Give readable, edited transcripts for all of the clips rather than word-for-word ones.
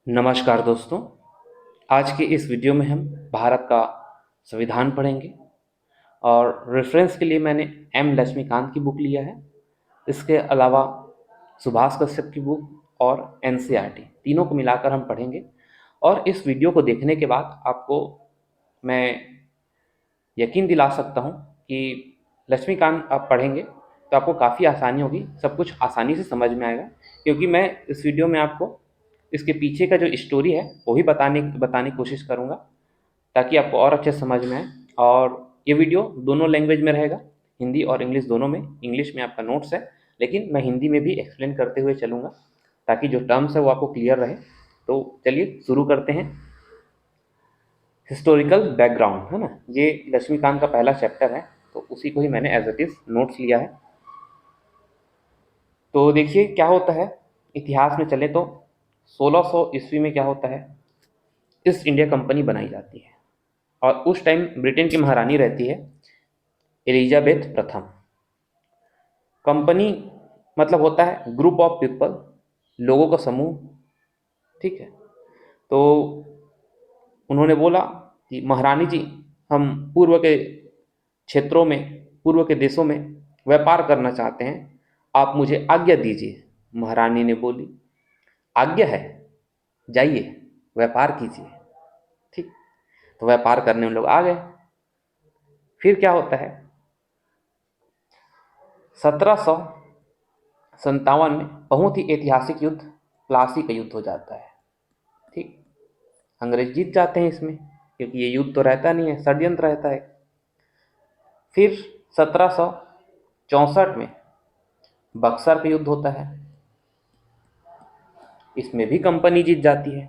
नमस्कार दोस्तों। आज के इस वीडियो में हम भारत का संविधान पढ़ेंगे और रेफरेंस के लिए मैंने एम लक्ष्मीकांत की बुक लिया है। इसके अलावा सुभाष कश्यप की बुक और एनसीईआरटी तीनों को मिलाकर हम पढ़ेंगे। और इस वीडियो को देखने के बाद आपको मैं यकीन दिला सकता हूँ कि लक्ष्मीकांत आप पढ़ेंगे तो आपको काफ़ी आसानी होगी, सब कुछ आसानी से समझ में आएगा, क्योंकि मैं इस वीडियो में आपको इसके पीछे का जो स्टोरी है वो भी बताने की कोशिश करूँगा, ताकि आपको और अच्छे समझ में आए। और ये वीडियो दोनों लैंग्वेज में रहेगा, हिंदी और इंग्लिश दोनों में। इंग्लिश में आपका नोट्स है, लेकिन मैं हिंदी में भी एक्सप्लेन करते हुए चलूँगा ताकि जो टर्म्स है वो आपको क्लियर रहे। तो चलिए शुरू करते हैं। हिस्टोरिकल बैकग्राउंड है ना, ये लक्ष्मीकांत का पहला चैप्टर है, तो उसी को ही मैंने एज इट इज नोट्स लिया है। तो देखिए क्या होता है, इतिहास में चले तो 1600 ईस्वी में क्या होता है, ईस्ट इंडिया कंपनी बनाई जाती है और उस टाइम ब्रिटेन की महारानी रहती है एलिजाबेथ प्रथम। कंपनी मतलब होता है ग्रुप ऑफ पीपल, लोगों का समूह, ठीक है। तो उन्होंने बोला कि महारानी जी, हम पूर्व के क्षेत्रों में, पूर्व के देशों में व्यापार करना चाहते हैं, आप मुझे आज्ञा दीजिए। महारानी ने बोली, आज्ञा है, जाइए व्यापार कीजिए। ठीक, तो व्यापार करने उन लोग आ गए। फिर क्या होता है, 1757 में बहुत ही ऐतिहासिक युद्ध, प्लासी का युद्ध हो जाता है। ठीक, अंग्रेज जीत जाते हैं इसमें, क्योंकि ये युद्ध तो रहता नहीं है, षड्यंत्र रहता है। फिर 1764 में बक्सर का युद्ध होता है, इसमें भी कंपनी जीत जाती है।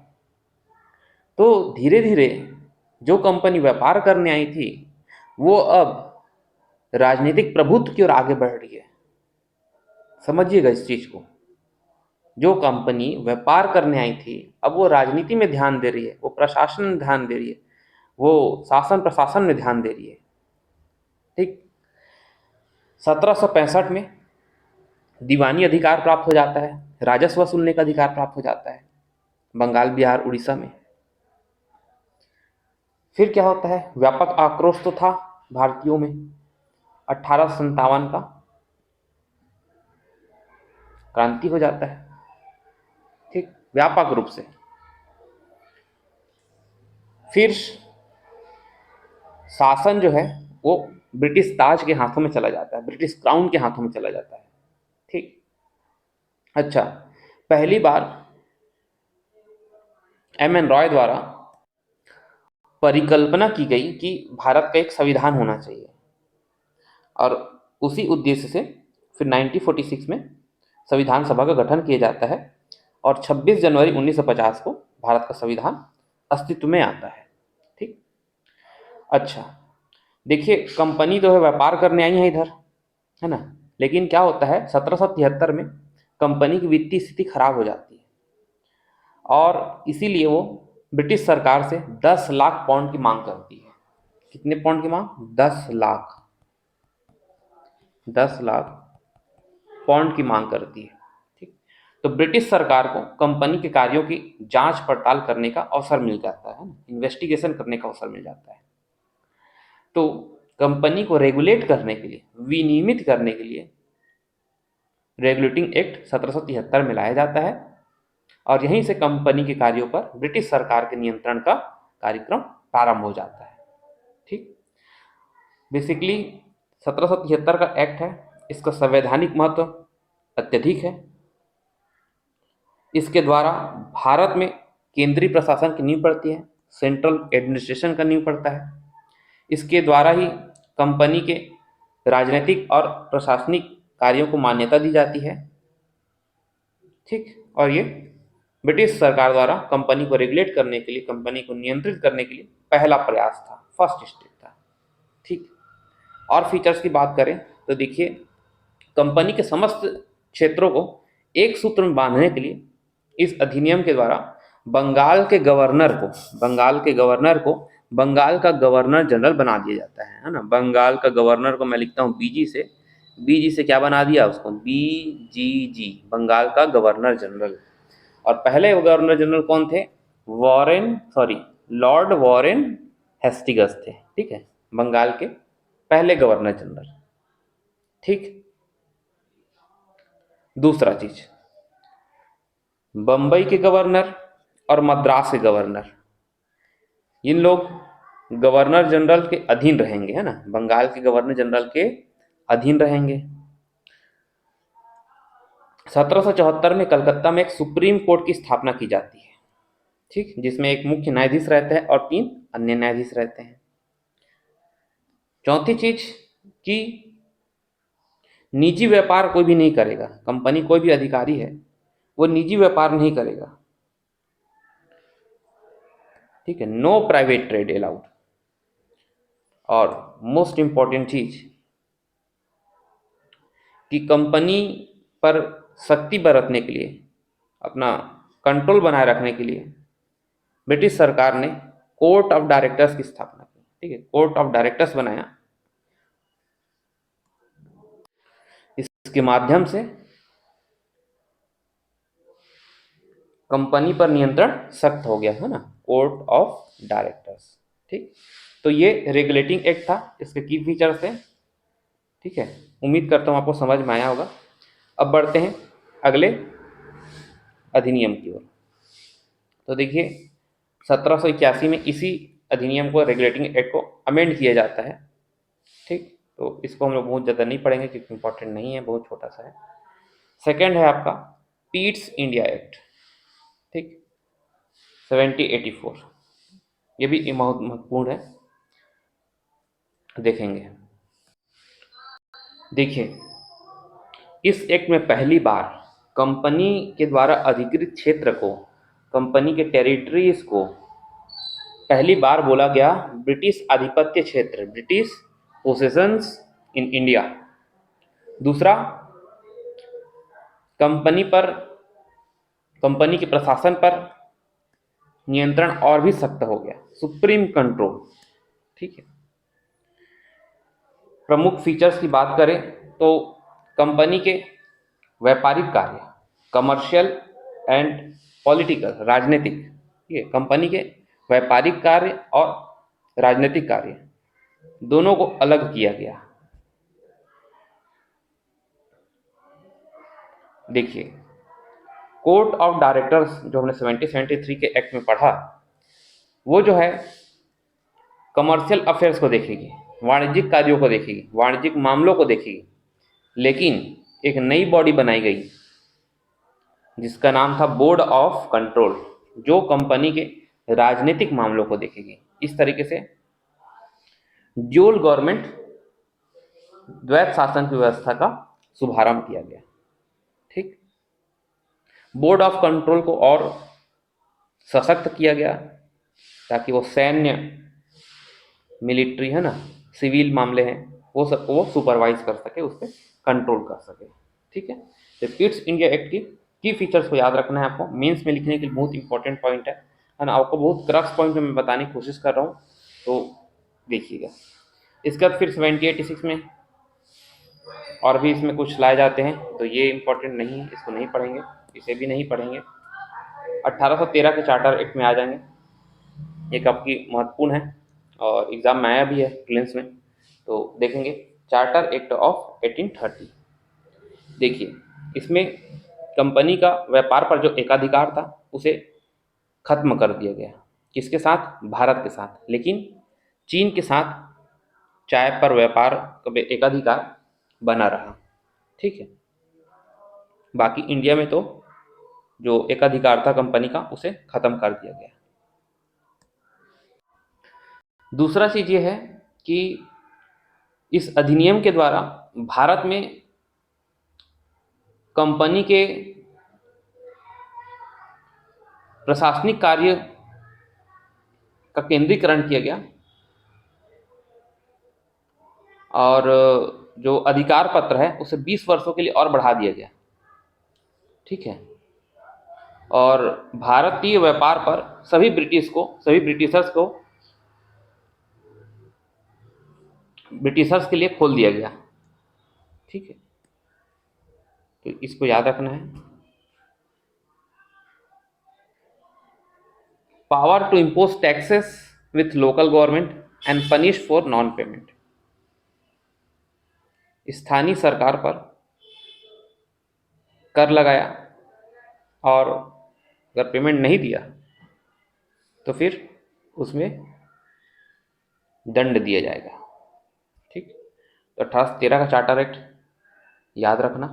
तो धीरे धीरे जो कंपनी व्यापार करने आई थी वो अब राजनीतिक प्रभुत्व की ओर आगे बढ़ रही है। समझिएगा इस चीज को, जो कंपनी व्यापार करने आई थी अब वो राजनीति में ध्यान दे रही है, वो प्रशासन में ध्यान दे रही है, वो शासन प्रशासन में ध्यान दे रही है। ठीक, 1765 में दीवानी अधिकार प्राप्त हो जाता है, राजस्व वसूलने का अधिकार प्राप्त हो जाता है बंगाल, बिहार, उड़ीसा में। फिर क्या होता है, व्यापक आक्रोश तो था भारतीयों में। 1857 का क्रांति हो जाता है, ठीक, व्यापक रूप से। फिर शासन जो है वो ब्रिटिश ताज के हाथों में चला जाता है, ब्रिटिश क्राउन के हाथों में चला जाता है। ठीक, अच्छा, पहली बार एम एन रॉय द्वारा परिकल्पना की गई कि भारत का एक संविधान होना चाहिए, और उसी उद्देश्य से फिर 1946 में संविधान सभा का गठन किया जाता है और 26 जनवरी 1950 को भारत का संविधान अस्तित्व में आता है। ठीक, अच्छा, देखिए कंपनी तो है व्यापार करने आई है इधर, है ना, लेकिन क्या होता है 1773 में कंपनी की वित्तीय स्थिति खराब हो जाती है और इसीलिए वो ब्रिटिश सरकार से 10 लाख पाउंड की मांग करती है। कितने पाउंड की मांग? 10 लाख, 10 लाख पाउंड की मांग करती है। ठीक, तो ब्रिटिश सरकार को कंपनी के कार्यों की जांच पड़ताल करने का अवसर मिल जाता है, इन्वेस्टिगेशन करने का अवसर मिल जाता है। तो कंपनी को रेगुलेट करने के लिए, विनियमित करने के लिए रेगुलेटिंग एक्ट 1773 में लाया जाता है और यहीं से कंपनी के कार्यों पर ब्रिटिश सरकार के नियंत्रण का कार्यक्रम प्रारंभ हो जाता है। ठीक, बेसिकली 1773 का एक्ट है, इसका संवैधानिक महत्व अत्यधिक है। इसके द्वारा भारत में केंद्रीय प्रशासन की नींव पड़ती है, सेंट्रल एडमिनिस्ट्रेशन का नींव पड़ता है। इसके द्वारा ही कंपनी के राजनीतिक और प्रशासनिक कार्यों को मान्यता दी जाती है। ठीक, और ये ब्रिटिश सरकार द्वारा कंपनी को रेगुलेट करने के लिए, कंपनी को नियंत्रित करने के लिए पहला प्रयास था, फर्स्ट स्टेप था। ठीक, और फीचर्स की बात करें तो देखिए, कंपनी के समस्त क्षेत्रों को एक सूत्र में बांधने के लिए इस अधिनियम के द्वारा बंगाल के गवर्नर को, बंगाल के गवर्नर को बंगाल का गवर्नर जनरल बना दिया जाता है ना। बंगाल का गवर्नर को मैं लिखता हूँ बीजी से, बीजी से क्या बना दिया उसको, बीजीजी, बंगाल का गवर्नर जनरल। और पहले गवर्नर जनरल कौन थे? लॉर्ड वॉरेन हेस्टिंग्स थे। ठीक है, बंगाल के पहले गवर्नर जनरल। ठीक, दूसरा चीज, बंबई के गवर्नर और मद्रास के गवर्नर, इन लोग गवर्नर जनरल के अधीन रहेंगे, है ना, बंगाल के गवर्नर जनरल के अधीन रहेंगे। 1774 में कलकत्ता में एक सुप्रीम कोर्ट की स्थापना की जाती है। ठीक, जिसमें एक मुख्य न्यायाधीश रहता है और 3 अन्य न्यायाधीश रहते हैं। चौथी चीज कि निजी व्यापार कोई भी नहीं करेगा, कंपनी कोई भी अधिकारी है वो निजी व्यापार नहीं करेगा। ठीक है, नो प्राइवेट ट्रेड अलाउड। और मोस्ट इंपॉर्टेंट चीज कि कंपनी पर सख्ती बरतने के लिए, अपना कंट्रोल बनाए रखने के लिए ब्रिटिश सरकार ने कोर्ट ऑफ डायरेक्टर्स की स्थापना की। ठीक है, कोर्ट ऑफ डायरेक्टर्स बनाया। इसके माध्यम से कंपनी पर नियंत्रण सख्त हो गया, है ना, कोर्ट ऑफ डायरेक्टर्स। ठीक, तो ये रेगुलेटिंग एक्ट था, इसके की फीचर्स थे। ठीक है, उम्मीद करता हूँ आपको समझ में आया होगा। अब बढ़ते हैं अगले अधिनियम की ओर। तो देखिए 1781 में इसी अधिनियम को, रेगुलेटिंग एक्ट को अमेंड किया जाता है। ठीक, तो इसको हम लोग बहुत ज़्यादा नहीं पढ़ेंगे क्योंकि इंपॉर्टेंट नहीं है, बहुत छोटा सा है। सेकेंड है आपका पीट्स इंडिया एक्ट। ठीक, 1784, ये भी बहुत महत्वपूर्ण है, देखेंगे। देखिए इस एक्ट में पहली बार कंपनी के द्वारा अधिकृत क्षेत्र को, कंपनी के टेरिटरीज को पहली बार बोला गया ब्रिटिश आधिपत्य क्षेत्र, ब्रिटिश पोसेशंस इन इंडिया। दूसरा, कंपनी के प्रशासन पर नियंत्रण और भी सख्त हो गया, सुप्रीम कंट्रोल। ठीक है, प्रमुख फीचर्स की बात करें तो कंपनी के व्यापारिक कार्य, कमर्शियल एंड पॉलिटिकल, राजनीतिक, ठीक है, कंपनी के व्यापारिक कार्य और राजनीतिक कार्य दोनों को अलग किया गया। देखिए कोर्ट ऑफ डायरेक्टर्स जो हमने 1773 के एक्ट में पढ़ा, वो जो है कमर्शियल अफेयर्स को देखेगी, वाणिज्यिक कार्यों को देखेगी, वाणिज्यिक मामलों को देखेगी। लेकिन एक नई बॉडी बनाई गई जिसका नाम था बोर्ड ऑफ कंट्रोल, जो कंपनी के राजनीतिक मामलों को देखेगी। इस तरीके से ड्यूल गवर्नमेंट, द्वैत शासन की व्यवस्था का शुभारंभ किया गया। ठीक, बोर्ड ऑफ कंट्रोल को और सशक्त किया गया ताकि वो सैन्य, मिलिट्री, है ना, सिविल मामले हैं, वो सबको वो सुपरवाइज कर सके, उस पर कंट्रोल कर सके। ठीक है, तो पिट्स इंडिया एक्ट की फीचर्स को याद रखना है आपको, मेंस में लिखने के लिए बहुत इंपॉर्टेंट पॉइंट है ना, आपको बहुत क्रक्स पॉइंट में मैं बताने की कोशिश कर रहा हूँ, तो देखिएगा। इसके बाद फिर 1786 में और भी इसमें कुछ लाए जाते हैं, तो ये इंपॉर्टेंट नहीं है, इसको नहीं पढ़ेंगे, इसे भी नहीं पढ़ेंगे। 1813 के चार्टर एक्ट में आ जाएंगे, ये काफ़ी महत्वपूर्ण है और एग्जाम में आया भी है प्रीलिम्स में, तो देखेंगे। चार्टर एक्ट ऑफ 1830, देखिए इसमें कंपनी का व्यापार पर जो एकाधिकार था उसे खत्म कर दिया गया। किसके साथ? भारत के साथ। लेकिन चीन के साथ चाय पर व्यापार का एकाधिकार बना रहा। ठीक है, बाकी इंडिया में तो जो एकाधिकार था कंपनी का उसे खत्म कर दिया गया। दूसरा चीज ये है कि इस अधिनियम के द्वारा भारत में कंपनी के प्रशासनिक कार्य का केंद्रीकरण किया गया और जो अधिकार पत्र है उसे 20 वर्षों के लिए और बढ़ा दिया गया। ठीक है, और भारतीय व्यापार पर सभी ब्रिटिशर्स के लिए खोल दिया गया। ठीक है, तो इसको याद रखना है। Power to impose taxes with local government and punish for non payment. स्थानीय सरकार पर कर लगाया और अगर पेमेंट नहीं दिया तो फिर उसमें दंड दिया जाएगा। ठीक, तो 1813 का चार्टर एक्ट याद रखना।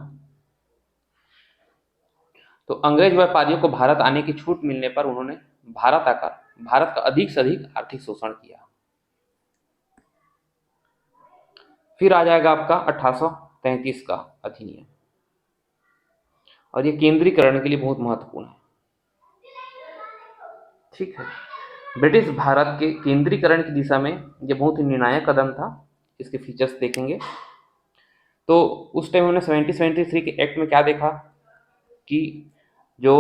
तो अंग्रेज व्यापारियों को भारत आने की छूट मिलने पर उन्होंने भारत आकर भारत का अधिक से अधिक आर्थिक शोषण किया। फिर आ जाएगा आपका 1833 का अधिनियम, और ये केंद्रीकरण के लिए बहुत महत्वपूर्ण है। ठीक है, ब्रिटिश भारत के केंद्रीकरण की दिशा में ये बहुत ही निर्णायक कदम था। इसके फीचर्स देखेंगे तो उस टाइम हमने 1773 के एक्ट में क्या देखा कि जो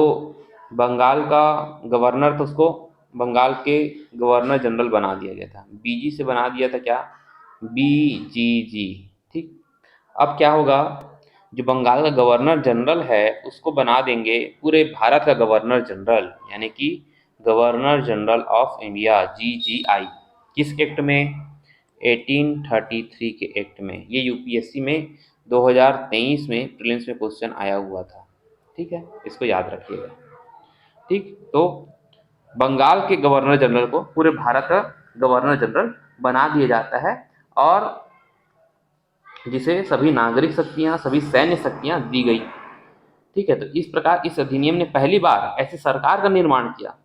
बंगाल का गवर्नर था उसको बंगाल के गवर्नर जनरल बना दिया गया था। बीजी से बना दिया था, क्या, बीजीजी। ठीक, अब क्या होगा, जो बंगाल का गवर्नर जनरल है उसको बना देंगे पूरे भारत का गवर्नर जनरल, यानी कि गवर्नर जनरल ऑफ इंडिया, जीजीआई। किस एक्ट में? 1833 के एक्ट में। ये यूपीएससी में 2023 में प्रीलिम्स में क्वेश्चन आया हुआ था। ठीक है, इसको याद रखिएगा। ठीक, तो बंगाल के गवर्नर जनरल को पूरे भारत का गवर्नर जनरल बना दिया जाता है, और जिसे सभी नागरिक शक्तियां, सभी सैन्य शक्तियां दी गई। ठीक है, तो इस प्रकार इस अधिनियम ने पहली बार ऐसी सरकार का निर्माण किया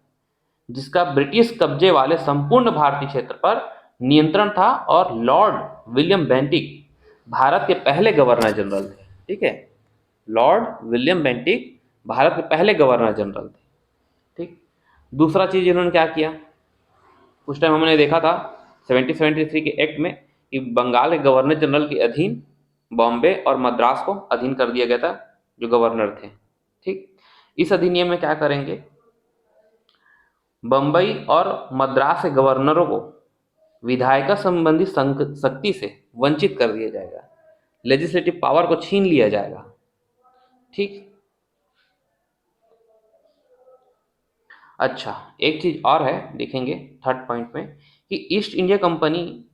जिसका ब्रिटिश कब्जे वाले संपूर्ण भारतीय क्षेत्र पर नियंत्रण था, और लॉर्ड विलियम बेंटिक भारत के पहले गवर्नर जनरल थे। ठीक है, लॉर्ड विलियम बेंटिक भारत के पहले गवर्नर जनरल थे। ठीक, दूसरा चीज इन्होंने क्या किया, उस टाइम हमने देखा था 1773 के एक्ट में कि बंगाल के गवर्नर जनरल के अधीन बॉम्बे और मद्रास को अधीन कर दिया गया था जो गवर्नर थे। ठीक, इस अधिनियम में क्या करेंगे, बंबई और मद्रास के गवर्नरों को विधायिका संबंधी शक्ति से वंचित कर दिया जाएगा, लेजिस्लेटिव पावर को छीन लिया जाएगा। ठीक, अच्छा, एक चीज और है, देखेंगे थर्ड पॉइंट में कि ईस्ट इंडिया कंपनी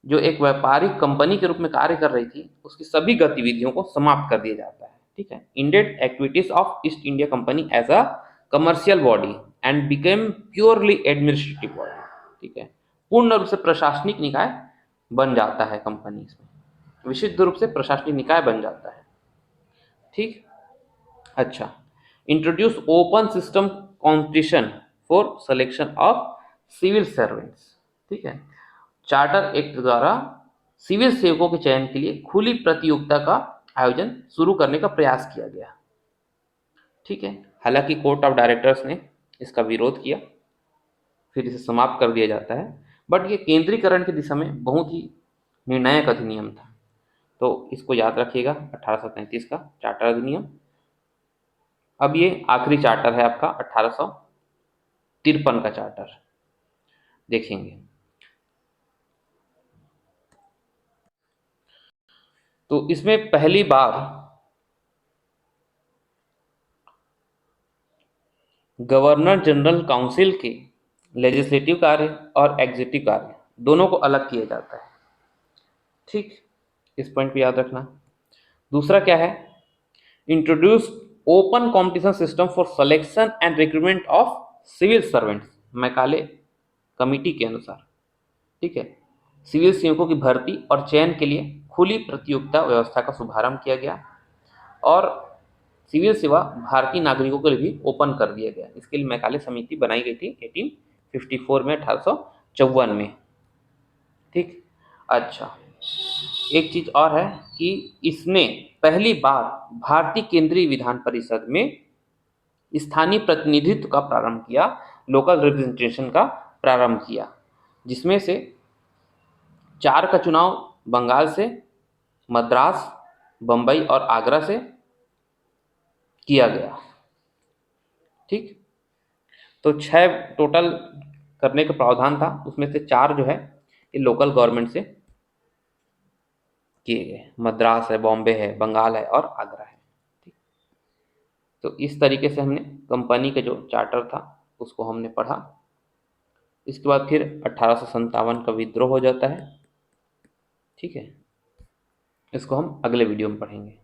जो एक व्यापारिक कंपनी के रूप में कार्य कर रही थी उसकी सभी गतिविधियों को समाप्त कर दिया जाता है। ठीक है, ended activities of East India Company as a commercial body and became purely administrative body. ठीक है, पूर्ण रूप से प्रशासनिक निकाय बन जाता है कंपनी, इसमें विशुद्ध रूप से प्रशासनिक निकाय बन जाता है। ठीक, अच्छा, introduce open system competition for selection of civil servants. ठीक है, चार्टर एक्ट द्वारा सिविल सेवकों के चयन के लिए खुली प्रतियोगिता का आयोजन शुरू करने का प्रयास किया गया। ठीक है, हालांकि कोर्ट ऑफ डायरेक्टर्स ने इसका विरोध किया, फिर इसे समाप्त कर दिया जाता है, बट ये केंद्रीकरण की दिशा में बहुत ही निर्णायक अधिनियम था। तो इसको याद रखिएगा, 1833 का चार्टर अधिनियम। अब ये आखिरी चार्टर है आपका 1853 का चार्टर देखेंगे। तो इसमें पहली बार गवर्नर जनरल काउंसिल के लेजिस्लेटिव कार्य और एग्जीक्यूटिव कार्य दोनों को अलग किया जाता है। ठीक, इस पॉइंट पे याद रखना। दूसरा क्या है, introduce open competition system for selection and recruitment of civil servants, Macaulay committee के अनुसार। ठीक है, सिविल सेवकों की भर्ती और चयन के लिए खुली प्रतियोगिता व्यवस्था का शुभारंभ किया गया, और सिविल सेवा भारतीय नागरिकों के लिए भी ओपन कर दिया गया। इसके लिए मैकाले समिति बनाई गई थी 1854 में, 1854 में। ठीक, अच्छा, एक चीज और है कि इसने पहली बार भारतीय केंद्रीय विधान परिषद में स्थानीय प्रतिनिधित्व का प्रारंभ किया, लोकल रिप्रेजेंटेशन का प्रारंभ किया, जिसमें से 4 का चुनाव बंगाल से, मद्रास, बंबई और आगरा से किया गया। ठीक, तो 6 टोटल करने का प्रावधान था, उसमें से 4 जो है ये लोकल गवर्नमेंट से किए गए, मद्रास है, बॉम्बे है, बंगाल है और आगरा है। ठीक, तो इस तरीके से हमने कंपनी का जो चार्टर था उसको हमने पढ़ा। इसके बाद फिर 1857 का विद्रोह हो जाता है। ठीक है, इसको हम अगले वीडियो में पढ़ेंगे।